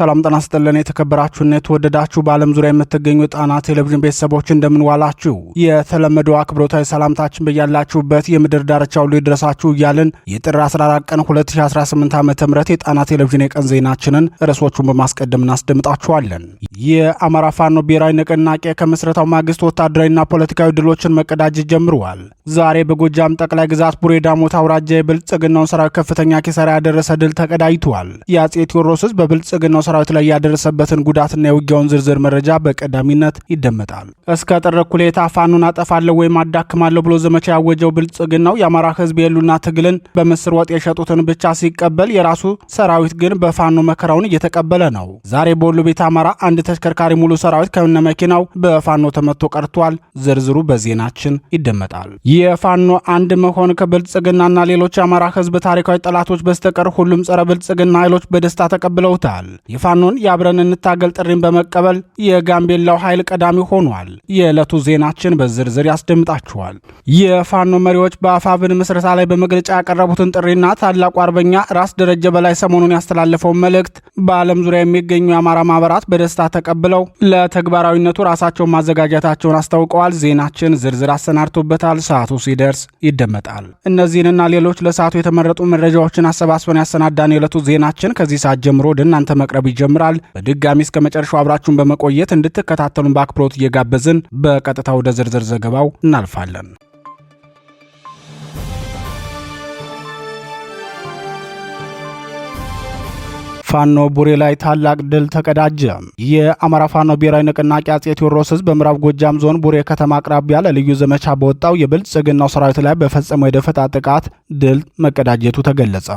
ሰላም ጤና ይስጥልን የተከበራችሁና የተወደዳችሁ በዓለም ዙሪያ የምትገኙ ጣና ቴሌቪዥን ቤተሰቦች እንደምን ዋላችሁ። የተለመደው አክብሮታዊ ሰላምታችን በያላችሁበት የምድር ዳርቻ ሁሉ ይድረሳችሁ እያልን የጥር 14 ቀን 2018 ዓ.ም የጣና ቴሌቪዥን የቀን ዜናችንን ርዕሶቹን በማስቀደም እናስደምጣችኋለን። የአማራ ፋኖ ብሔራዊ ንቅናቄ ከምስረታው ማግስት ወታደራዊና ፖለቲካዊ ድሎችን መቀዳጀት ጀምረዋል። ዛሬ በጎጃም ጠቅላይ ግዛት ቡሬ ዳሞት አውራጃ የብልጽግናውን ሰራዊት ከፍተኛ ኪሳራ ያደረሰ ድል ተቀዳጅቷል። የአጼ ቴዎድሮስ በብልጽግናው ሰራዊት ላይ ያደረሰበትን ጉዳትና የውጊያውን ዝርዝር መረጃ በቀዳሚነት ይደመጣል። እስከ ጥር እኩሌታ ፋኖን አጠፋለሁ ወይም አዳክማለሁ ብሎ ዘመቻ ያወጀው ብልጽግናው የአማራ ህዝብ የሉና ትግልን በምስር ወጥ የሸጡትን ብቻ ሲቀበል የራሱ ሰራዊት ግን በፋኖ መከራውን እየተቀበለ ነው። ዛሬ በወሎ ቤት አማራ አንድ ተሽከርካሪ ሙሉ ሰራዊት ከነ መኪናው በፋኖ ተመቶ ቀርቷል። ዝርዝሩ በዜናችን ይደመጣል። የፋኖ አንድ መሆን ከብልጽግናና ሌሎች የአማራ ህዝብ ታሪካዊ ጠላቶች በስተቀር ሁሉም ጸረ ብልጽግና ኃይሎች በደስታ ተቀብለውታል። የፋኖን የአብረን እንታገል ጥሪን በመቀበል የጋምቤላው ኃይል ቀዳሚ ሆኗል። የዕለቱ ዜናችን በዝርዝር ያስደምጣችኋል። የፋኖ መሪዎች በአፋብን ምስረታ ላይ በመግለጫ ያቀረቡትን ጥሪና ታላቁ አርበኛ ራስ ደረጀ በላይ ሰሞኑን ያስተላለፈውን መልእክት በዓለም ዙሪያ የሚገኙ የአማራ ማህበራት በደስታ ተቀብለው ለተግባራዊነቱ ራሳቸውን ማዘጋጀታቸውን አስታውቀዋል። ዜናችን ዝርዝር አሰናድቶበታል። ሰዓቱ ሲደርስ ይደመጣል። እነዚህንና ሌሎች ለሰዓቱ የተመረጡ መረጃዎችን አሰባስበን ያሰናዳን የዕለቱ ዜናችን ከዚህ ሰዓት ጀምሮ ወደ እናንተ መቅረብ ይጀምራል። በድጋሚ እስከ መጨረሻው አብራችሁን በመቆየት እንድትከታተሉን በአክብሮት እየጋበዝን በቀጥታ ወደ ዝርዝር ዘገባው እናልፋለን። ፋኖ ቡሬ ላይ ታላቅ ድል ተቀዳጀ። የአማራ ፋኖ ብሔራዊ ንቅናቄ አጼ ቴዎድሮስ በምዕራብ ጎጃም ዞን ቡሬ ከተማ አቅራቢያ ለልዩ ዘመቻ በወጣው የብልጽግናው ሰራዊት ላይ በፈጸመው የደፈጣ ጥቃት ድል መቀዳጀቱ ተገለጸ።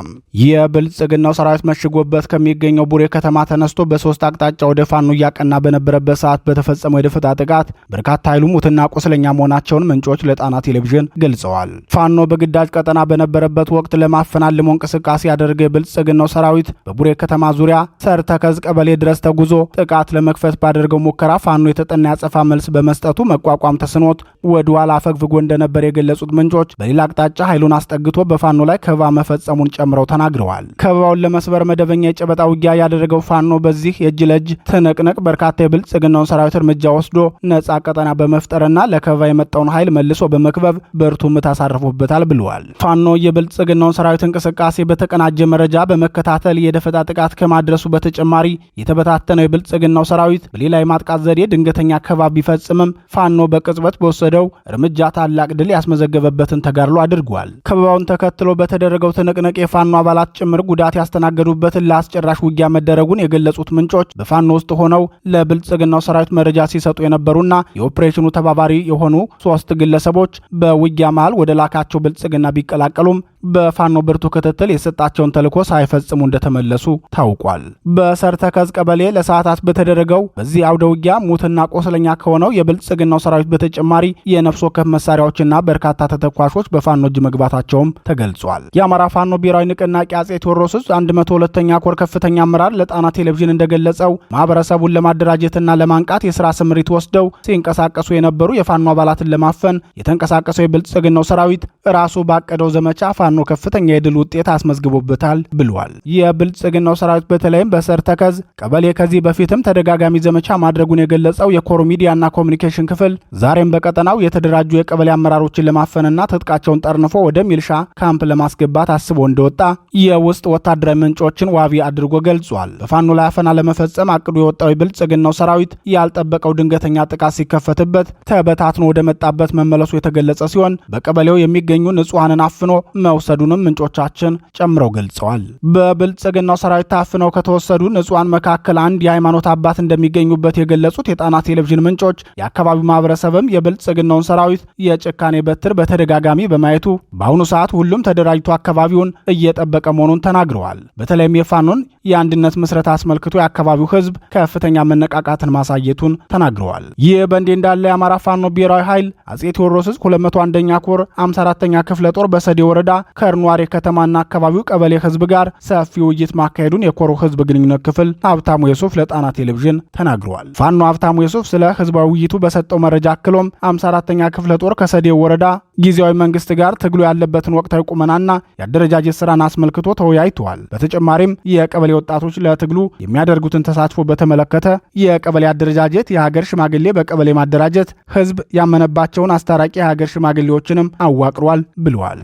የብልጽግናው ሰራዊት መሽጎበት ከሚገኘው ቡሬ ከተማ ተነስቶ በሶስት አቅጣጫ ወደ ፋኖ እያቀና በነበረበት ሰዓት በተፈጸመው የደፈጣ ጥቃት በርካታ ኃይሉ ሙትና ቁስለኛ መሆናቸውን ምንጮች ለጣና ቴሌቪዥን ገልጸዋል። ፋኖ በግዳጅ ቀጠና በነበረበት ወቅት ለማፈን አልሞ እንቅስቃሴ ያደረገ የብልጽግናው ሰራዊት በቡሬ ከተማ ዙሪያ ሰርተከዝ ቀበሌ ድረስ ተጉዞ ጥቃት ለመክፈት ባደረገው ሙከራ ፋኖ የተጠና ያጸፋ መልስ በመስጠቱ መቋቋም ተስኖት ወደ ኋላ አፈግፍጎ እንደነበር የገለጹት ምንጮች በሌላ አቅጣጫ ኃይሉን አስጠግቶ በፋኖ ላይ ከበባ መፈጸሙን ጨምረው ተናግረዋል። ከበባውን ለመስበር መደበኛ የጨበጣ ውጊያ ያደረገው ፋኖ በዚህ የእጅ ለእጅ ትንቅንቅ በርካታ የብልጽግናውን ሰራዊት እርምጃ ወስዶ ነጻ ቀጠና በመፍጠርና ለከበባ የመጣውን ኃይል መልሶ በመክበብ ብርቱ ምት አሳርፎበታል ብለዋል። ፋኖ የብልጽግናውን ሰራዊት እንቅስቃሴ በተቀናጀ መረጃ በመከታተል የደፈጣ ጥቃት ከማድረሱ በተጨማሪ የተበታተነው የብልጽግናው ሰራዊት በሌላ የማጥቃት ዘዴ ድንገተኛ ከባብ ቢፈጽምም ፋኖ በቅጽበት በወሰደው እርምጃ ታላቅ ድል ያስመዘገበበትን ተጋድሎ አድርጓል። ከበባውን ተከትሎ በተደረገው ትንቅንቅ የፋኖ አባላት ጭምር ጉዳት ያስተናገዱበትን ለአስጨራሽ ውጊያ መደረጉን የገለጹት ምንጮች በፋኖ ውስጥ ሆነው ለብልጽግናው ሰራዊት መረጃ ሲሰጡ የነበሩና የኦፕሬሽኑ ተባባሪ የሆኑ 3 ግለሰቦች በውጊያ መሃል ወደ ላካቸው ብልጽግና ቢቀላቀሉም በፋኖ ብርቱ ክትትል የሰጣቸውን ተልዕኮ ሳይፈጽሙ እንደተመለሱ ታውቋል። በሰርተከዝ ቀበሌ ለሰዓታት በተደረገው በዚህ አውደ ውጊያ ሙትና ቆስለኛ ከሆነው የብልጽግናው ሰራዊት በተጨማሪ የነፍስ ወከፍ መሳሪያዎችና በርካታ ተተኳሾች በፋኖ እጅ መግባታቸውም ተገልጿል። የአማራ ፋኖ ብሔራዊ ንቅናቄ አጼ ቴዎድሮስ 102ኛ ኮር ከፍተኛ አመራር ለጣና ቴሌቪዥን እንደገለጸው ማህበረሰቡን ለማደራጀትና ለማንቃት የሥራ ስምሪት ወስደው ሲንቀሳቀሱ የነበሩ የፋኖ አባላትን ለማፈን የተንቀሳቀሰው የብልጽግናው ሰራዊት ራሱ ባቀደው ዘመቻ ፋኖ ከፍተኛ የድል ውጤት አስመዝግቦበታል ብሏል። የብልጽግናው ሰራዊት በተለይም በሰርተከዝ ቀበሌ ከዚህ በፊትም ተደጋጋሚ ዘመቻ ማድረጉን የገለጸው የኮር ሚዲያና ኮሚኒኬሽን ክፍል ዛሬም በቀጠናው የተደራጁ የቀበሌ አመራሮችን ለማፈንና ትጥቃቸውን ጠርንፎ ወደ ሚልሻ ካምፕ ለማስገባት አስቦ እንደወጣ የውስጥ ወታደራዊ ምንጮችን ዋቢ አድርጎ ገልጿል። በፋኖ ላይ አፈና ለመፈጸም አቅዱ የወጣው የብልጽግናው ሰራዊት ያልጠበቀው ድንገተኛ ጥቃት ሲከፈትበት ተበታትኖ ወደ መጣበት መመለሱ የተገለጸ ሲሆን በቀበሌው የሚገኙ ንጹሐንን አፍኖ መውሰዱንም ምንጮቻችን ጨምረው ገልጸዋል። በብልጽግናው ሰራዊት ታፍነው ከተወሰዱ ንጹሐን መካከል አንድ የሃይማኖት አባት እንደሚገኙበት የገለጹት የጣና ቴሌቪዥን ምንጮች የአካባቢው ማህበረሰብም የብልጽግናውን ሰራዊት የጭካኔ በትር በተደጋጋሚ በማየቱ በአሁኑ ሰዓት ሁሉም ተደራጅቶ አካባቢውን እየጠበቀ መሆኑን ተናግረዋል። በተለይም የፋኖን የአንድነት ምስረታ አስመልክቶ የአካባቢው ህዝብ ከፍተኛ መነቃቃትን ማሳየቱን ተናግረዋል። ይህ በእንዲህ እንዳለ የአማራ ፋኖ ብሔራዊ ኃይል አጼ ቴዎድሮስ 201ኛ ኮር 54ኛ ክፍለ ጦር በሰዴ ወረዳ ከርኗሬ ከተማና አካባቢው ቀበሌ ህዝብ ጋር ሰፊ ውይይት ማካሄዱን መሆኑን የኮሩ ህዝብ ግንኙነት ክፍል ሀብታሙ የሱፍ ለጣና ቴሌቪዥን ተናግረዋል። ፋኖ ሀብታሙ የሱፍ ስለ ህዝባዊ ውይይቱ በሰጠው መረጃ አክሎም 54ኛ ክፍለ ጦር ከሰዴው ወረዳ ጊዜያዊ መንግስት ጋር ትግሉ ያለበትን ወቅታዊ ቁመናና የአደረጃጀት ስራን አስመልክቶ ተወያይተዋል። በተጨማሪም የቀበሌ ወጣቶች ለትግሉ የሚያደርጉትን ተሳትፎ በተመለከተ የቀበሌ አደረጃጀት፣ የሀገር ሽማግሌ በቀበሌ ማደራጀት፣ ህዝብ ያመነባቸውን አስታራቂ የሀገር ሽማግሌዎችንም አዋቅሯል ብለዋል።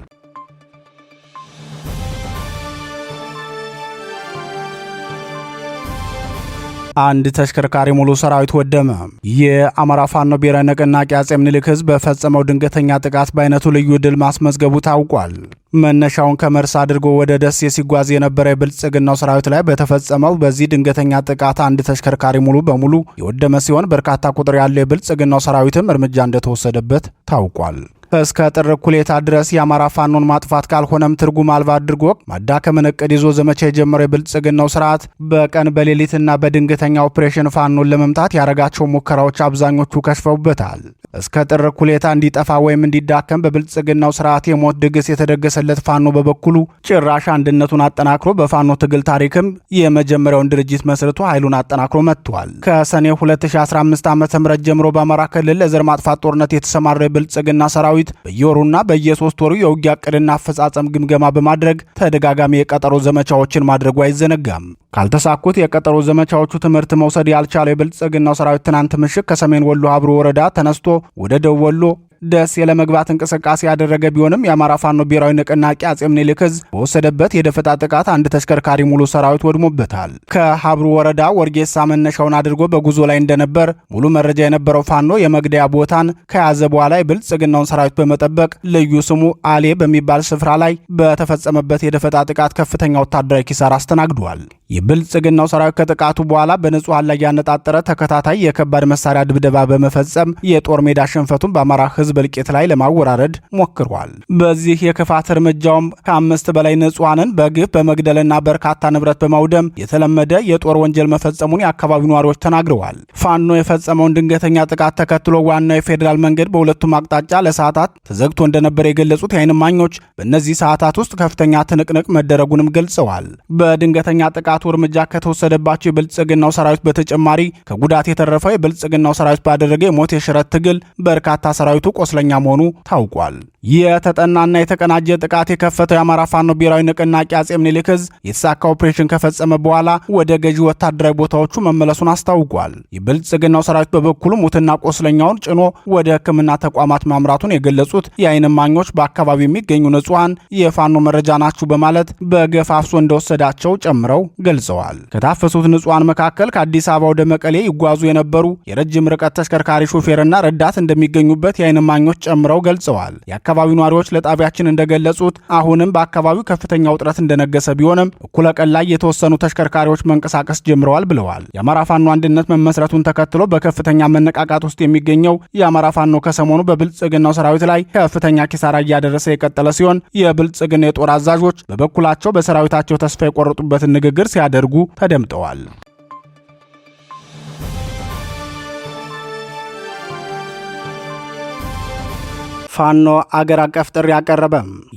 አንድ ተሽከርካሪ ሙሉ ሰራዊት ወደመ። የአማራ ፋኖ ብሔራዊ ንቅናቄ አጼ ምኒልክ ህዝብ በፈጸመው ድንገተኛ ጥቃት በአይነቱ ልዩ ድል ማስመዝገቡ ታውቋል። መነሻውን ከመርስ አድርጎ ወደ ደሴ ሲጓዝ የነበረ የብልጽግናው ሰራዊት ላይ በተፈጸመው በዚህ ድንገተኛ ጥቃት አንድ ተሽከርካሪ ሙሉ በሙሉ የወደመ ሲሆን በርካታ ቁጥር ያለው የብልጽግናው ሰራዊትም እርምጃ እንደተወሰደበት ታውቋል። እስከ ጥር እኩሌታ ድረስ የአማራ ፋኖን ማጥፋት ካልሆነም ትርጉም አልባ አድርጎ ማዳከምን እቅድ ይዞ ዘመቻ የጀመረው የብልጽግናው ስርዓት በቀን በሌሊትና በድንገተኛ ኦፕሬሽን ፋኖን ለመምታት ያደረጋቸው ሙከራዎች አብዛኞቹ ከሽፈውበታል። እስከ ጥር እኩሌታ እንዲጠፋ ወይም እንዲዳከም በብልጽግናው ስርዓት የሞት ድግስ የተደገሰለት ፋኖ በበኩሉ ጭራሽ አንድነቱን አጠናክሮ በፋኖ ትግል ታሪክም የመጀመሪያውን ድርጅት መስርቶ ኃይሉን አጠናክሮ መጥቷል። ከሰኔ 2015 ዓ.ም ጀምሮ በአማራ ክልል ለዘር ማጥፋት ጦርነት የተሰማራው የብልጽግና ሰራዊት በየወሩና በየ3 ወሩ የውጊያ ዕቅድና አፈጻጸም ግምገማ በማድረግ ተደጋጋሚ የቀጠሮ ዘመቻዎችን ማድረጉ አይዘነጋም። ካልተሳኩት የቀጠሮ ዘመቻዎቹ ትምህርት መውሰድ ያልቻለው የብልጽግናው ሰራዊት ትናንት ምሽት ከሰሜን ወሎ ሀብሩ ወረዳ ተነስቶ ወደ ደቡብ ወሎ ደሴ ለመግባት እንቅስቃሴ ያደረገ ቢሆንም የአማራ ፋኖ ብሔራዊ ንቅናቄ አጼ ምኒልክ ህዝብ በወሰደበት የደፈጣ ጥቃት አንድ ተሽከርካሪ ሙሉ ሰራዊት ወድሞበታል። ከሀብሩ ወረዳ ወርጌሳ መነሻውን አድርጎ በጉዞ ላይ እንደነበር ሙሉ መረጃ የነበረው ፋኖ የመግደያ ቦታን ከያዘ በኋላ የብልጽግናውን ሰራዊት በመጠበቅ ልዩ ስሙ አሌ በሚባል ስፍራ ላይ በተፈጸመበት የደፈጣ ጥቃት ከፍተኛ ወታደራዊ ኪሳራ አስተናግዷል። የብልጽግናው ሰራዊት ከጥቃቱ በኋላ በንጹሃን ላይ ያነጣጠረ ተከታታይ የከባድ መሳሪያ ድብደባ በመፈጸም የጦር ሜዳ ሽንፈቱን በአማራ ህዝብ እልቂት ላይ ለማወራረድ ሞክሯል። በዚህ የክፋት እርምጃውም ከ5 በላይ ንጹሃንን በግፍ በመግደልና በርካታ ንብረት በማውደም የተለመደ የጦር ወንጀል መፈጸሙን የአካባቢው ነዋሪዎች ተናግረዋል። ፋኖ የፈጸመውን ድንገተኛ ጥቃት ተከትሎ ዋናው የፌዴራል መንገድ በሁለቱም አቅጣጫ ለሰዓታት ተዘግቶ እንደነበር የገለጹት የዓይን እማኞች በእነዚህ ሰዓታት ውስጥ ከፍተኛ ትንቅንቅ መደረጉንም ገልጸዋል። በድንገተኛ ጥቃቱ እርምጃ ከተወሰደባቸው የብልጽግናው ሰራዊት በተጨማሪ ከጉዳት የተረፈው የብልጽግናው ሰራዊት ባደረገ የሞት የሽረት ትግል በርካታ ሰራዊቱ ቆስለኛ መሆኑ ታውቋል። የተጠናና የተቀናጀ ጥቃት የከፈተው የአማራ ፋኖ ብሔራዊ ንቅናቄ አጼ ምኒልክ ዕዝ የተሳካ ኦፕሬሽን ከፈጸመ በኋላ ወደ ገዢ ወታደራዊ ቦታዎቹ መመለሱን አስታውቋል። የብልጽግናው ሰራዊት በበኩሉ ሙትና ቆስለኛውን ጭኖ ወደ ሕክምና ተቋማት ማምራቱን የገለጹት የዓይን እማኞች በአካባቢው የሚገኙ ንጹሃን የፋኖ መረጃ ናችሁ በማለት በገፍ አፍሶ እንደወሰዳቸው ጨምረው ገልጸዋል። ከታፈሱት ንጹሃን መካከል ከአዲስ አበባ ወደ መቀሌ ይጓዙ የነበሩ የረጅም ርቀት ተሽከርካሪ ሾፌርና ረዳት እንደሚገኙበት የዓይን እማኞች ጨምረው ገልጸዋል። የአካባቢው ነዋሪዎች ለጣቢያችን እንደገለጹት አሁንም በአካባቢው ከፍተኛ ውጥረት እንደነገሰ ቢሆንም እኩለ ቀን ላይ የተወሰኑ ተሽከርካሪዎች መንቀሳቀስ ጀምረዋል ብለዋል። የአማራ ፋኖ አንድነት መመስረቱን ተከትሎ በከፍተኛ መነቃቃት ውስጥ የሚገኘው የአማራ ፋኖ ከሰሞኑ በብልጽግናው ሰራዊት ላይ ከፍተኛ ኪሳራ እያደረሰ የቀጠለ ሲሆን የብልጽግና የጦር አዛዦች በበኩላቸው በሰራዊታቸው ተስፋ የቆረጡበትን ንግግር ሲያደርጉ ተደምጠዋል። ፋኖ አገር አቀፍ ጥሪ አቀረበ።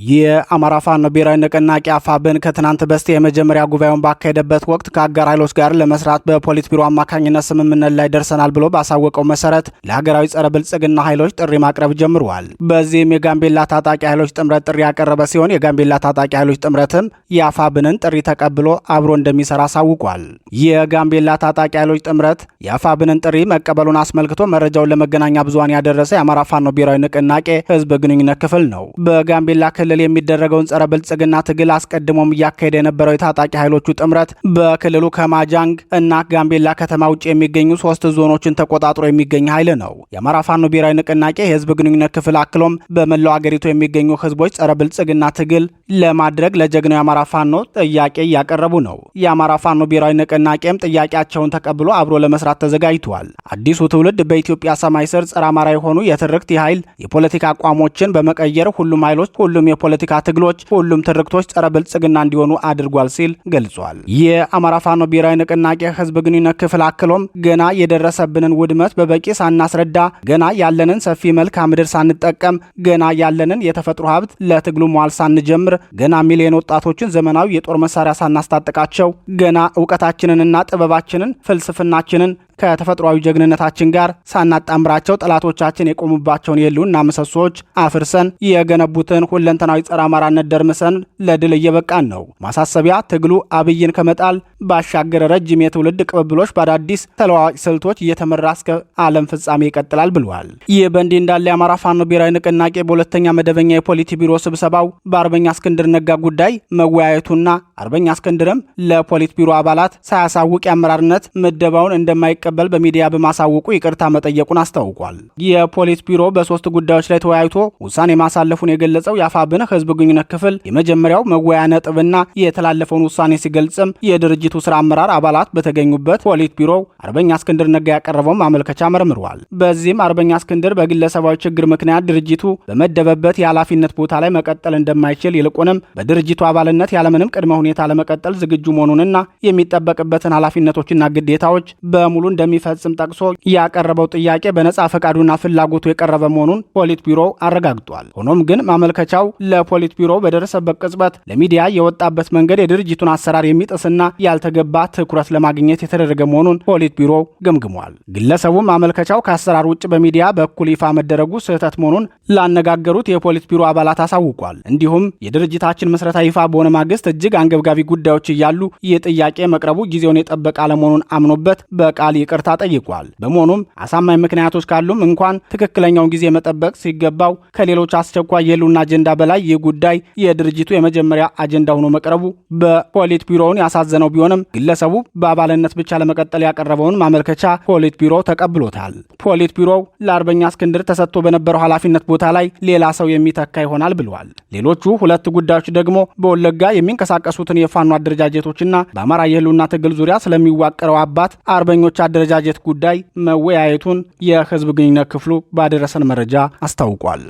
የአማራ ፋኖ ብሔራዊ ንቅናቄ አፋብን ከትናንት በስቲያ የመጀመሪያ ጉባኤውን ባካሄደበት ወቅት ከአጋር ኃይሎች ጋር ለመስራት በፖሊት ቢሮ አማካኝነት ስምምነት ላይ ደርሰናል ብሎ ባሳወቀው መሰረት ለሀገራዊ ጸረ ብልጽግና ኃይሎች ጥሪ ማቅረብ ጀምረዋል። በዚህም የጋምቤላ ታጣቂ ኃይሎች ጥምረት ጥሪ ያቀረበ ሲሆን የጋምቤላ ታጣቂ ኃይሎች ጥምረትም የአፋብንን ጥሪ ተቀብሎ አብሮ እንደሚሰራ አሳውቋል። የጋምቤላ ታጣቂ ኃይሎች ጥምረት የአፋብንን ጥሪ መቀበሉን አስመልክቶ መረጃውን ለመገናኛ ብዙሃን ያደረሰ የአማራ ፋኖ ብሔራዊ ንቅናቄ ህዝብ ግንኙነት ክፍል ነው። በጋምቤላ ክልል የሚደረገውን ጸረ ብልጽግና ትግል አስቀድሞም እያካሄደ የነበረው የታጣቂ ኃይሎቹ ጥምረት በክልሉ ከማጃንግ እና ጋምቤላ ከተማ ውጭ የሚገኙ 3 ዞኖችን ተቆጣጥሮ የሚገኝ ኃይል ነው። የአማራ ፋኖ ብሔራዊ ንቅናቄ የህዝብ ግንኙነት ክፍል አክሎም በመላው አገሪቱ የሚገኙ ህዝቦች ጸረ ብልጽግና ትግል ለማድረግ ለጀግናው የአማራ ፋኖ ጥያቄ እያቀረቡ ነው። የአማራ ፋኖ ብሔራዊ ንቅናቄም ጥያቄያቸውን ተቀብሎ አብሮ ለመስራት ተዘጋጅቷል። አዲሱ ትውልድ በኢትዮጵያ ሰማይ ስር ጸረ አማራ የሆኑ የትርክት የኃይል የፖለቲካ አቋሞችን በመቀየር ሁሉም ኃይሎች፣ ሁሉም የፖለቲካ ትግሎች፣ ሁሉም ትርክቶች ጸረ ብልጽግና እንዲሆኑ አድርጓል ሲል ገልጿል። የአማራ ፋኖ ብሔራዊ ንቅናቄ ህዝብ ግንኙነት ክፍል አክሎም ገና የደረሰብንን ውድመት በበቂ ሳናስረዳ፣ ገና ያለንን ሰፊ መልክዓ ምድር ሳንጠቀም፣ ገና ያለንን የተፈጥሮ ሀብት ለትግሉ መዋል ሳንጀምር፣ ገና ሚሊዮን ወጣቶችን ዘመናዊ የጦር መሳሪያ ሳናስታጥቃቸው፣ ገና እውቀታችንንና ጥበባችንን ፍልስፍናችንን ከተፈጥሯዊ ጀግንነታችን ጋር ሳናጣምራቸው ጠላቶቻችን የቆሙባቸውን የህልውና ምሰሶች አፍርሰን የገነቡትን ሁለንተናዊ ጸረ አማራነት ደርምሰን ለድል እየበቃን ነው። ማሳሰቢያ፣ ትግሉ አብይን ከመጣል ባሻገር ረጅም የትውልድ ቅብብሎች በአዳዲስ ተለዋዋጭ ስልቶች እየተመራ እስከ ዓለም ፍጻሜ ይቀጥላል ብለዋል። ይህ በእንዲህ እንዳለ የአማራ ፋኖ ብሔራዊ ንቅናቄ በሁለተኛ መደበኛ የፖሊት ቢሮ ስብሰባው በአርበኛ እስክንድር ነጋ ጉዳይ መወያየቱና አርበኛ እስክንድርም ለፖሊት ቢሮ አባላት ሳያሳውቅ የአመራርነት ምደባውን እንደማይቀበል በሚዲያ በማሳወቁ ይቅርታ መጠየቁን አስታውቋል። የፖሊት ቢሮ በሶስት ጉዳዮች ላይ ተወያይቶ ውሳኔ ማሳለፉን የገለጸው የአፋብን ህዝብ ግንኙነት ክፍል የመጀመሪያው መወያያ ነጥብና የተላለፈውን ውሳኔ ሲገልጽም የድርጅቱ ስራ አመራር አባላት በተገኙበት ፖሊት ቢሮው አርበኛ እስክንድር ነጋ ያቀረበውን ማመልከቻ መርምሯል። በዚህም አርበኛ እስክንድር በግለሰባዊ ችግር ምክንያት ድርጅቱ በመደበበት የኃላፊነት ቦታ ላይ መቀጠል እንደማይችል ይልቁንም በድርጅቱ አባልነት ያለምንም ቅድመ ሁኔታ ለመቀጠል ዝግጁ መሆኑንና የሚጠበቅበትን ኃላፊነቶችና ግዴታዎች በሙሉ እንደሚፈጽም ጠቅሶ ያቀረበው ጥያቄ በነጻ ፈቃዱና ፍላጎቱ የቀረበ መሆኑን ፖሊት ቢሮ አረጋግጧል። ሆኖም ግን ማመልከቻው ለፖሊት ቢሮ በደረሰበት ቅጽበት ለሚዲያ የወጣበት መንገድ የድርጅቱን አሰራር የሚጥስና ያልተገባ ትኩረት ለማግኘት የተደረገ መሆኑን ፖሊት ቢሮ ገምግሟል። ግለሰቡ ማመልከቻው ከአሰራር ውጭ በሚዲያ በኩል ይፋ መደረጉ ስህተት መሆኑን ላነጋገሩት የፖሊት ቢሮ አባላት አሳውቋል። እንዲሁም የድርጅታችን ምስረታ ይፋ በሆነ ማግስት እጅግ አንገብጋቢ ጉዳዮች እያሉ ይህ ጥያቄ መቅረቡ ጊዜውን የጠበቀ አለመሆኑን አምኖበት በቃል ይቅርታ ጠይቋል። በመሆኑም አሳማኝ ምክንያቶች ካሉም እንኳን ትክክለኛውን ጊዜ መጠበቅ ሲገባው ከሌሎች አስቸኳይ የህልውና አጀንዳ በላይ ይህ ጉዳይ የድርጅቱ የመጀመሪያ አጀንዳ ሆኖ መቅረቡ በፖሊት ቢሮውን ያሳዘነው ቢሆንም ግለሰቡ በአባልነት ብቻ ለመቀጠል ያቀረበውን ማመልከቻ ፖሊት ቢሮ ተቀብሎታል። ፖሊት ቢሮው ለአርበኛ እስክንድር ተሰጥቶ በነበረው ኃላፊነት ቦታ ላይ ሌላ ሰው የሚተካ ይሆናል ብለዋል። ሌሎቹ ሁለት ጉዳዮች ደግሞ በወለጋ የሚንቀሳቀሱትን የፋኖ አደረጃጀቶችና በአማራ የህልውና ትግል ዙሪያ ስለሚዋቀረው አባት አርበኞች አደረጃጀት ጉዳይ መወያየቱን የህዝብ ግንኙነት ክፍሉ ባደረሰን መረጃ አስታውቋል።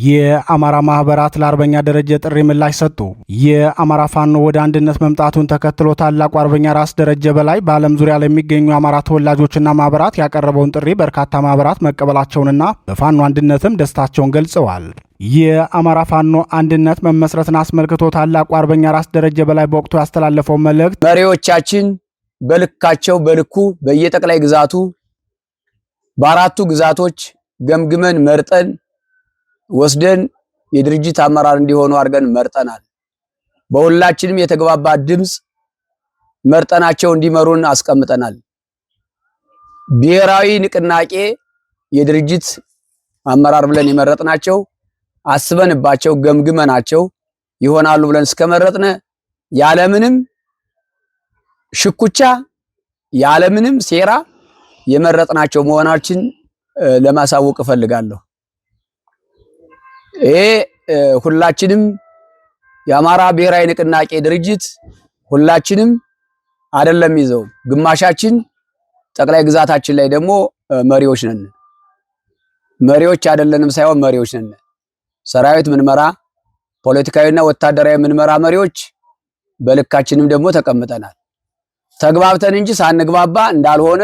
የአማራ ማህበራት ለአርበኛ ደረጀ ጥሪ ምላሽ ሰጡ። የአማራ ፋኖ ወደ አንድነት መምጣቱን ተከትሎ ታላቁ አርበኛ ራስ ደረጀ በላይ በዓለም ዙሪያ ለሚገኙ የአማራ ተወላጆችና ማህበራት ያቀረበውን ጥሪ በርካታ ማህበራት መቀበላቸውንና በፋኖ አንድነትም ደስታቸውን ገልጸዋል። የአማራ ፋኖ አንድነት መመስረትን አስመልክቶ ታላቁ አርበኛ ራስ ደረጀ በላይ በወቅቱ ያስተላለፈው መልእክት መሪዎቻችን በልካቸው በልኩ በየጠቅላይ ግዛቱ በአራቱ ግዛቶች ገምግመን መርጠን ወስደን የድርጅት አመራር እንዲሆኑ አድርገን መርጠናል። በሁላችንም የተግባባ ድምጽ መርጠናቸው እንዲመሩን አስቀምጠናል። ብሔራዊ ንቅናቄ የድርጅት አመራር ብለን የመረጥናቸው አስበንባቸው ገምግመናቸው ይሆናሉ ብለን እስከመረጥነ ያለምንም ሽኩቻ ያለምንም ሴራ የመረጥናቸው መሆናችን ለማሳወቅ እፈልጋለሁ። ይሄ ሁላችንም የአማራ ብሔራዊ ንቅናቄ ድርጅት ሁላችንም አይደለም ይዘው ግማሻችን ጠቅላይ ግዛታችን ላይ ደግሞ መሪዎች ነን። መሪዎች አይደለንም ሳይሆን መሪዎች ነን። ሰራዊት ምንመራ ፖለቲካዊና ወታደራዊ ምንመራ መሪዎች በልካችንም ደግሞ ተቀምጠናል። ተግባብተን እንጂ ሳንግባባ እንዳልሆነ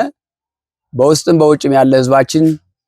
በውስጥም በውጭም ያለ ህዝባችን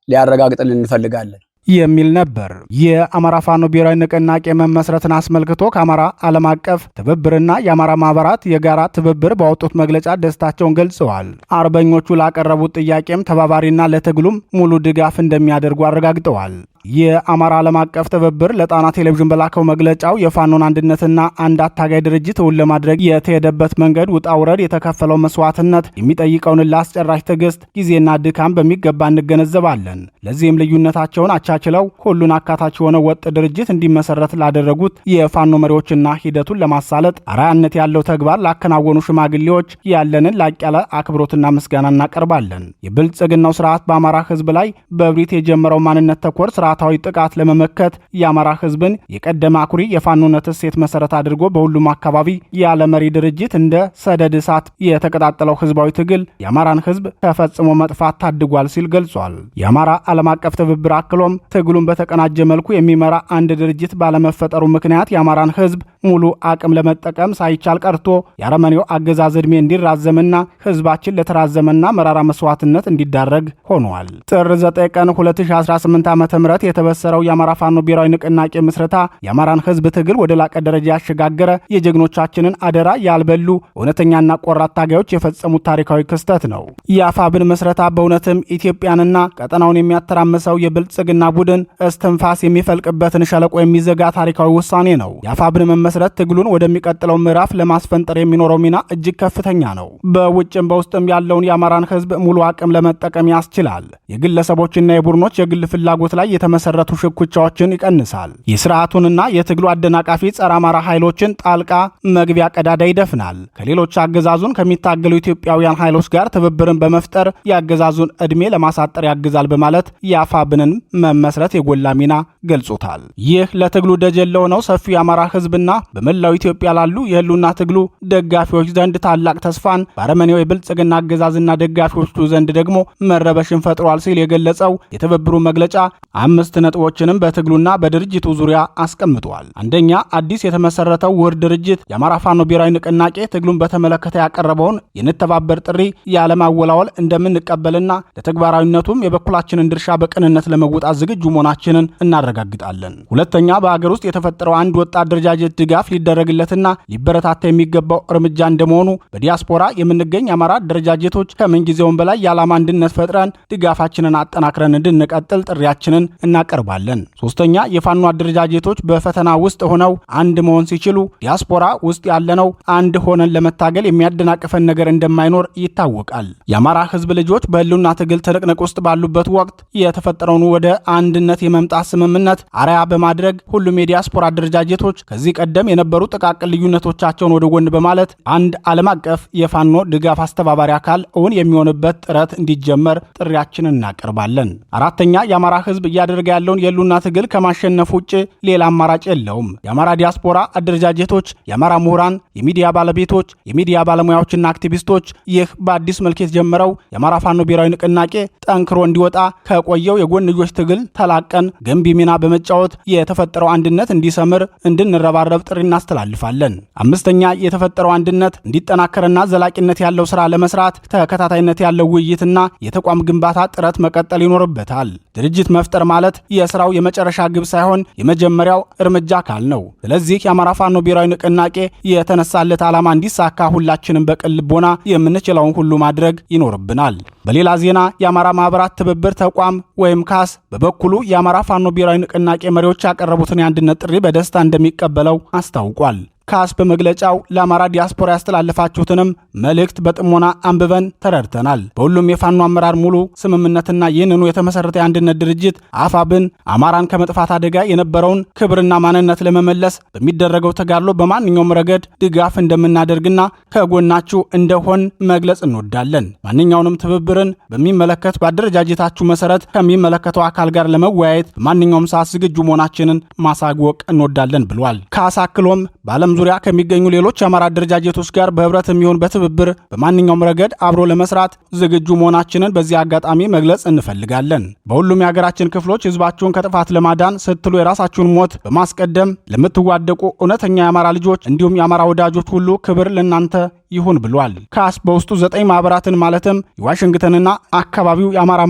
ሊያረጋግጥልን እንፈልጋለን የሚል ነበር። የአማራ ፋኖ ብሔራዊ ንቅናቄ መመስረትን አስመልክቶ ከአማራ ዓለም አቀፍ ትብብርና የአማራ ማህበራት የጋራ ትብብር ባወጡት መግለጫ ደስታቸውን ገልጸዋል። አርበኞቹ ላቀረቡት ጥያቄም ተባባሪና ለትግሉም ሙሉ ድጋፍ እንደሚያደርጉ አረጋግጠዋል። የአማራ ዓለም አቀፍ ትብብር ለጣና ቴሌቪዥን በላከው መግለጫው የፋኖን አንድነትና አንድ አታጋይ ድርጅት እውን ለማድረግ የተሄደበት መንገድ ውጣ ውረድ፣ የተከፈለው መስዋዕትነት የሚጠይቀውን ለአስጨራሽ ትዕግስት፣ ጊዜና ድካም በሚገባ እንገነዘባለን። ለዚህም ልዩነታቸውን አቻችለው ሁሉን አካታች የሆነ ወጥ ድርጅት እንዲመሰረት ላደረጉት የፋኖ መሪዎችና ሂደቱን ለማሳለጥ አርአያነት ያለው ተግባር ላከናወኑ ሽማግሌዎች ያለንን ላቅ ያለ አክብሮትና ምስጋና እናቀርባለን። የብልጽግናው ስርዓት በአማራ ህዝብ ላይ በእብሪት የጀመረው ማንነት ተኮር ስርዓት ስርዓታዊ ጥቃት ለመመከት የአማራ ህዝብን የቀደመ አኩሪ የፋኖነት እሴት መሰረት አድርጎ በሁሉም አካባቢ ያለ መሪ ድርጅት እንደ ሰደድ እሳት የተቀጣጠለው ህዝባዊ ትግል የአማራን ህዝብ ተፈጽሞ መጥፋት ታድጓል ሲል ገልጿል። የአማራ ዓለም አቀፍ ትብብር አክሎም ትግሉን በተቀናጀ መልኩ የሚመራ አንድ ድርጅት ባለመፈጠሩ ምክንያት የአማራን ህዝብ ሙሉ አቅም ለመጠቀም ሳይቻል ቀርቶ የአረመኔው አገዛዝ ዕድሜ እንዲራዘምና ህዝባችን ለተራዘመና መራራ መስዋዕትነት እንዲዳረግ ሆኗል። ጥር 9 ቀን 2018 ዓ.ም የተበሰረው የአማራ ፋኖ ብሔራዊ ንቅናቄ ምስረታ የአማራን ህዝብ ትግል ወደ ላቀ ደረጃ ያሸጋገረ የጀግኖቻችንን አደራ ያልበሉ እውነተኛና ቆራጥ ታጋዮች የፈጸሙት ታሪካዊ ክስተት ነው። የአፋብን ምስረታ በእውነትም ኢትዮጵያንና ቀጠናውን የሚያተራምሰው የብልጽግና ቡድን እስትንፋስ የሚፈልቅበትን ሸለቆ የሚዘጋ ታሪካዊ ውሳኔ ነው። የአፋብን መመስረት ትግሉን ወደሚቀጥለው ምዕራፍ ለማስፈንጠር የሚኖረው ሚና እጅግ ከፍተኛ ነው። በውጭም በውስጥም ያለውን የአማራን ህዝብ ሙሉ አቅም ለመጠቀም ያስችላል። የግለሰቦችና የቡድኖች የግል ፍላጎት ላይ የተመሰረቱ ሽኩቻዎችን ይቀንሳል። የስርዓቱንና የትግሉ አደናቃፊ ጸረ አማራ ኃይሎችን ጣልቃ መግቢያ ቀዳዳ ይደፍናል። ከሌሎች አገዛዙን ከሚታገሉ ኢትዮጵያውያን ኃይሎች ጋር ትብብርን በመፍጠር የአገዛዙን ዕድሜ ለማሳጠር ያግዛል በማለት የአፋብንን መመስረት የጎላ ሚና ገልጾታል። ይህ ለትግሉ ደጀን ለሆነው ሰፊው የአማራ ህዝብና በመላው ኢትዮጵያ ላሉ የህልውና ትግሉ ደጋፊዎች ዘንድ ታላቅ ተስፋን በአረመኔው የብልጽግና አገዛዝና ደጋፊዎቹ ዘንድ ደግሞ መረበሽን ፈጥሯል ሲል የገለጸው የትብብሩ መግለጫ 5 ነጥቦችንም በትግሉና በድርጅቱ ዙሪያ አስቀምጧል። አንደኛ፣ አዲስ የተመሰረተው ውህድ ድርጅት የአማራ ፋኖ ብሔራዊ ንቅናቄ ትግሉን በተመለከተ ያቀረበውን የንተባበር ጥሪ ያለማወላወል እንደምንቀበልና ለተግባራዊነቱም የበኩላችንን ድርሻ በቅንነት ለመወጣት ዝግጁ መሆናችንን እናረጋግጣለን። ሁለተኛ፣ በአገር ውስጥ የተፈጠረው አንድ ወጥ አደረጃጀት ድጋፍ ሊደረግለትና ሊበረታታ የሚገባው እርምጃ እንደመሆኑ በዲያስፖራ የምንገኝ የአማራ አደረጃጀቶች ከምንጊዜውም በላይ የዓላማ አንድነት ፈጥረን ድጋፋችንን አጠናክረን እንድንቀጥል ጥሪያችንን እናቀርባለን። ሶስተኛ፣ የፋኖ አደረጃጀቶች በፈተና ውስጥ ሆነው አንድ መሆን ሲችሉ ዲያስፖራ ውስጥ ያለነው አንድ ሆነን ለመታገል የሚያደናቅፈን ነገር እንደማይኖር ይታወቃል። የአማራ ህዝብ ልጆች በህልውና ትግል ትንቅንቅ ውስጥ ባሉበት ወቅት የተፈጠረውን ወደ አንድነት የመምጣት ስምምነት አርአያ በማድረግ ሁሉም የዲያስፖራ አደረጃጀቶች ከዚህ ቀደም የነበሩ ጥቃቅን ልዩነቶቻቸውን ወደ ጎን በማለት አንድ ዓለም አቀፍ የፋኖ ድጋፍ አስተባባሪ አካል እውን የሚሆንበት ጥረት እንዲጀመር ጥሪያችንን እናቀርባለን። አራተኛ፣ የአማራ ህዝብ እያደረገ ያለውን የህልውና ትግል ከማሸነፍ ውጭ ሌላ አማራጭ የለውም። የአማራ ዲያስፖራ አደረጃጀቶች፣ የአማራ ምሁራን፣ የሚዲያ ባለቤቶች፣ የሚዲያ ባለሙያዎችና አክቲቪስቶች ይህ በአዲስ መልክ የተጀመረው የአማራ ፋኖ ብሔራዊ ንቅናቄ ጠንክሮ እንዲወጣ ከቆየው የጎንዮሽ ትግል ተላቀን ገንቢ ሚና በመጫወት የተፈጠረው አንድነት እንዲሰምር እንድንረባረብ ጥሪ እናስተላልፋለን። አምስተኛ፣ የተፈጠረው አንድነት እንዲጠናከርና ዘላቂነት ያለው ስራ ለመስራት ተከታታይነት ያለው ውይይትና የተቋም ግንባታ ጥረት መቀጠል ይኖርበታል። ድርጅት መፍጠር ማለት የስራው የመጨረሻ ግብ ሳይሆን የመጀመሪያው እርምጃ አካል ነው። ስለዚህ የአማራ ፋኖ ብሔራዊ ንቅናቄ የተነሳለት ዓላማ እንዲሳካ ሁላችንም በቅን ልቦና የምንችለውን ሁሉ ማድረግ ይኖርብናል። በሌላ ዜና የአማራ ማህበራት ትብብር ተቋም ወይም ካስ በበኩሉ የአማራ ፋኖ ብሔራዊ ንቅናቄ መሪዎች ያቀረቡትን የአንድነት ጥሪ በደስታ እንደሚቀበለው አስታውቋል። ካስ በመግለጫው ለአማራ ዲያስፖራ ያስተላለፋችሁትንም መልእክት በጥሞና አንብበን ተረድተናል። በሁሉም የፋኖ አመራር ሙሉ ስምምነትና ይህንኑ የተመሰረተ የአንድነት ድርጅት አፋብን አማራን ከመጥፋት አደጋ የነበረውን ክብርና ማንነት ለመመለስ በሚደረገው ተጋድሎ በማንኛውም ረገድ ድጋፍ እንደምናደርግና ከጎናችሁ እንደሆን መግለጽ እንወዳለን። ማንኛውንም ትብብርን በሚመለከት በአደረጃጀታችሁ መሰረት ከሚመለከተው አካል ጋር ለመወያየት በማንኛውም ሰዓት ዝግጁ መሆናችንን ማሳወቅ እንወዳለን ብሏል። ካስ አክሎም በዓለም ዙሪያ ከሚገኙ ሌሎች የአማራ አደረጃጀቶች ጋር በህብረት የሚሆን በትብብር በማንኛውም ረገድ አብሮ ለመስራት ዝግጁ መሆናችንን በዚህ አጋጣሚ መግለጽ እንፈልጋለን። በሁሉም የሀገራችን ክፍሎች ህዝባችሁን ከጥፋት ለማዳን ስትሉ የራሳችሁን ሞት በማስቀደም ለምትዋደቁ እውነተኛ የአማራ ልጆች እንዲሁም የአማራ ወዳጆች ሁሉ ክብር ለእናንተ ይሁን ብሏል። ካስ በውስጡ 9 ማህበራትን ማለትም የዋሽንግተንና አካባቢው የአማራ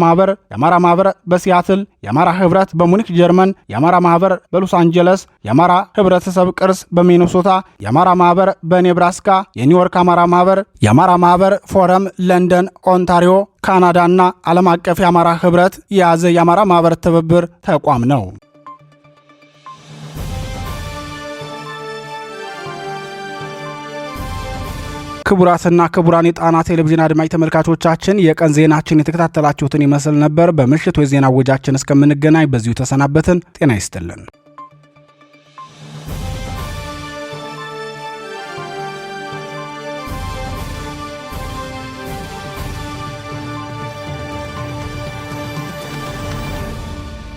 ማህበር በሲያትል፣ የአማራ ህብረት በሙኒክ ጀርመን፣ የአማራ ማህበር በሎስ አንጀለስ፣ የአማራ ህብረተሰብ ቅርስ በሚኒሶታ፣ የአማራ ማህበር በኔብራስካ፣ የኒውዮርክ አማራ ማህበር፣ የአማራ ማህበር ፎረም ለንደን ኦንታሪዮ ካናዳና ዓለም አቀፍ የአማራ ህብረት የያዘ የአማራ ማህበር ትብብር ተቋም ነው። ክቡራትና ክቡራን የጣና ቴሌቪዥን አድማጭ ተመልካቾቻችን የቀን ዜናችን የተከታተላችሁትን ይመስል ነበር። በምሽቱ የዜና ወጃችን እስከምንገናኝ በዚሁ ተሰናበትን። ጤና ይስጥልን።